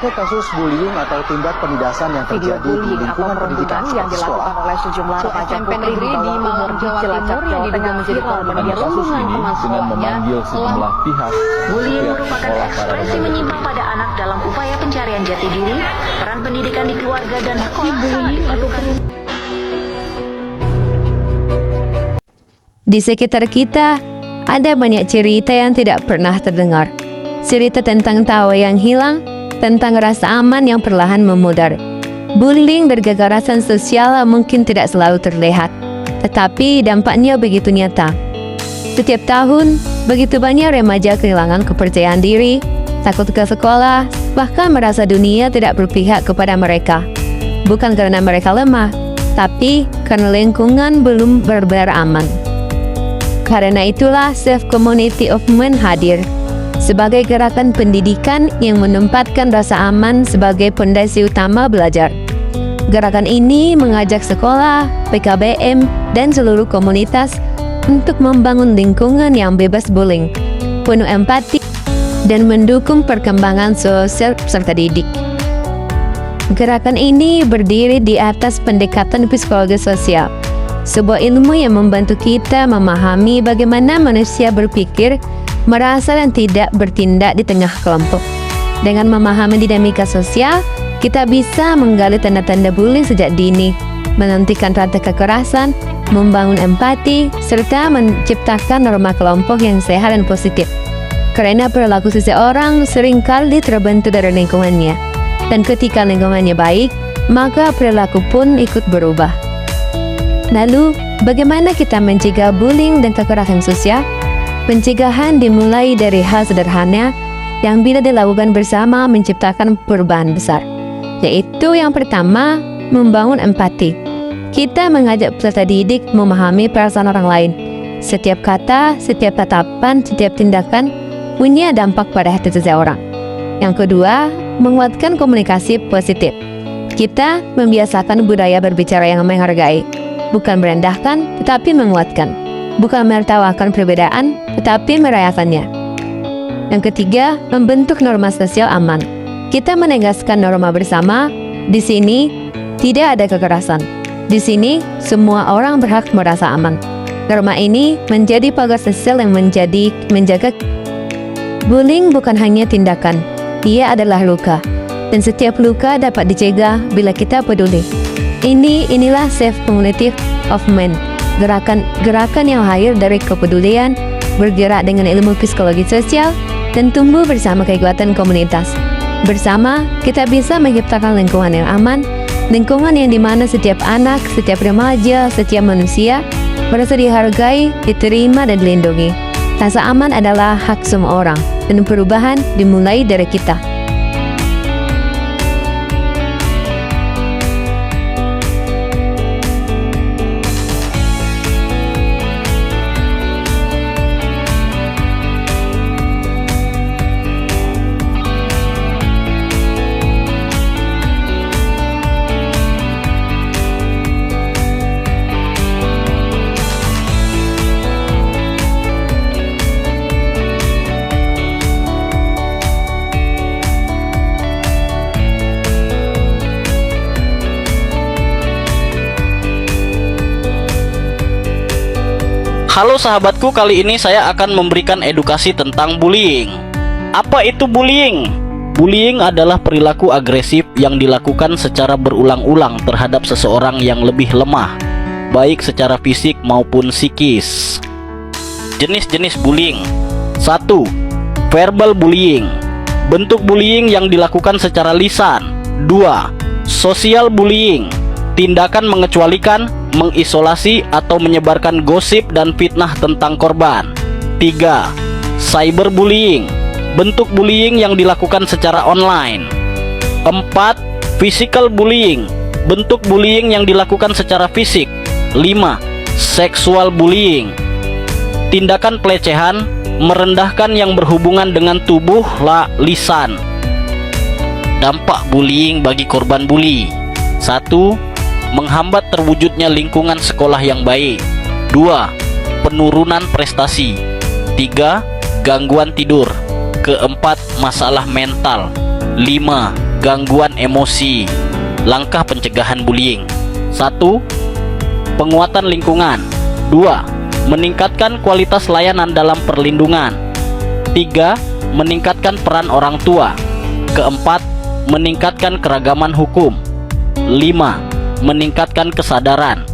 banyaknya kasus bullying atau tindak penindasan yang Video terjadi di bullying atau lingkungan pendidikan perundungan yang sekolah. dilakukan oleh sejumlah remaja SMP putri negeri di di bawah Malang, umur di Jawa Cilacap, Timur yang Jawa diduga Tengah menjadi viral korban media perundungan sosial. teman dengan sekolahnya memanggil sejumlah pihak. Bullying Pihak merupakan sekolah para ekspresi remaja menyimpang pada anak dalam upaya pencarian jati diri, peran pendidikan di keluarga dan sekolah sangat diperlukan. Di sekitar kita, ada banyak cerita yang tidak pernah terdengar. Cerita tentang tawa yang hilang, tentang rasa aman yang perlahan memudar. Bullying dan kekerasan sosial mungkin tidak selalu terlihat, tetapi dampaknya begitu nyata. Setiap tahun, begitu banyak remaja kehilangan kepercayaan diri, takut ke sekolah, bahkan merasa dunia tidak berpihak kepada mereka. Bukan karena mereka lemah, tapi karena lingkungan belum benar-benar aman. Karena itulah Safe Community of Men hadir sebagai gerakan pendidikan yang menempatkan rasa aman sebagai pondasi utama belajar. Gerakan ini mengajak sekolah, PKBM, dan seluruh komunitas untuk membangun lingkungan yang bebas bullying, penuh empati, dan mendukung perkembangan sosial peserta didik. Gerakan ini berdiri di atas pendekatan psikologi sosial, sebuah ilmu yang membantu kita memahami bagaimana manusia berpikir, merasa, dan tidak bertindak di tengah kelompok. Dengan memahami dinamika sosial, kita bisa menggali tanda-tanda bullying sejak dini, menghentikan rantai kekerasan, membangun empati, serta menciptakan norma kelompok yang sehat dan positif. Karena perilaku seseorang seringkali terbentuk dari lingkungannya, dan ketika lingkungannya baik, maka perilaku pun ikut berubah. Lalu, bagaimana kita mencegah bullying dan kekerasan sosial? Pencegahan dimulai dari hal sederhana yang bila dilakukan bersama menciptakan perubahan besar, yaitu yang pertama, membangun empati. Kita mengajak peserta didik memahami perasaan orang lain. Setiap kata, setiap tatapan, setiap tindakan punya dampak pada hati seseorang. Yang kedua, menguatkan komunikasi positif. Kita membiasakan budaya berbicara yang menghargai, bukan merendahkan, tetapi menguatkan. Bukan menertawakan perbedaan, tetapi merayakannya. Yang ketiga, membentuk norma sosial aman. Kita menegaskan norma bersama. Di sini tidak ada kekerasan. Di sini semua orang berhak merasa aman. Norma ini menjadi pagar sosial yang menjaga. Bullying bukan hanya tindakan, ia adalah luka. Dan setiap luka dapat dicegah bila kita peduli. Inilah Safe Community of Men, gerakan yang lahir dari kepedulian, bergerak dengan ilmu psikologi sosial, dan tumbuh bersama kekuatan komunitas. Bersama, kita bisa menciptakan lingkungan yang aman, lingkungan yang dimana setiap anak, setiap remaja, setiap manusia merasa dihargai, diterima, dan dilindungi. Rasa aman adalah hak semua orang, dan perubahan dimulai dari kita. Halo sahabatku, kali ini saya akan memberikan edukasi tentang bullying. Apa itu bullying? Bullying adalah perilaku agresif yang dilakukan secara berulang-ulang terhadap seseorang yang lebih lemah, baik secara fisik maupun psikis. Jenis-jenis bullying. 1. Verbal bullying. Bentuk bullying yang dilakukan secara lisan. 2. Social bullying. Tindakan mengecualikan, mengisolasi, atau menyebarkan gosip dan fitnah tentang korban. 3. Cyberbullying. Bentuk bullying yang dilakukan secara online. 4. Physical bullying. Bentuk bullying yang dilakukan secara fisik. 5. Sexual bullying. Tindakan pelecehan, merendahkan yang berhubungan dengan tubuh, lisan. Dampak bullying bagi korban bully. 1. Menghambat terwujudnya lingkungan sekolah yang baik. 2. Penurunan prestasi. 3. Gangguan tidur. 4. Masalah mental. 5. gangguan emosi. Langkah pencegahan bullying: 1. Penguatan lingkungan. 2. Meningkatkan kualitas layanan dalam perlindungan. 3. Meningkatkan peran orang tua. 4. Meningkatkan keragaman hukum. 5. Meningkatkan kesadaran.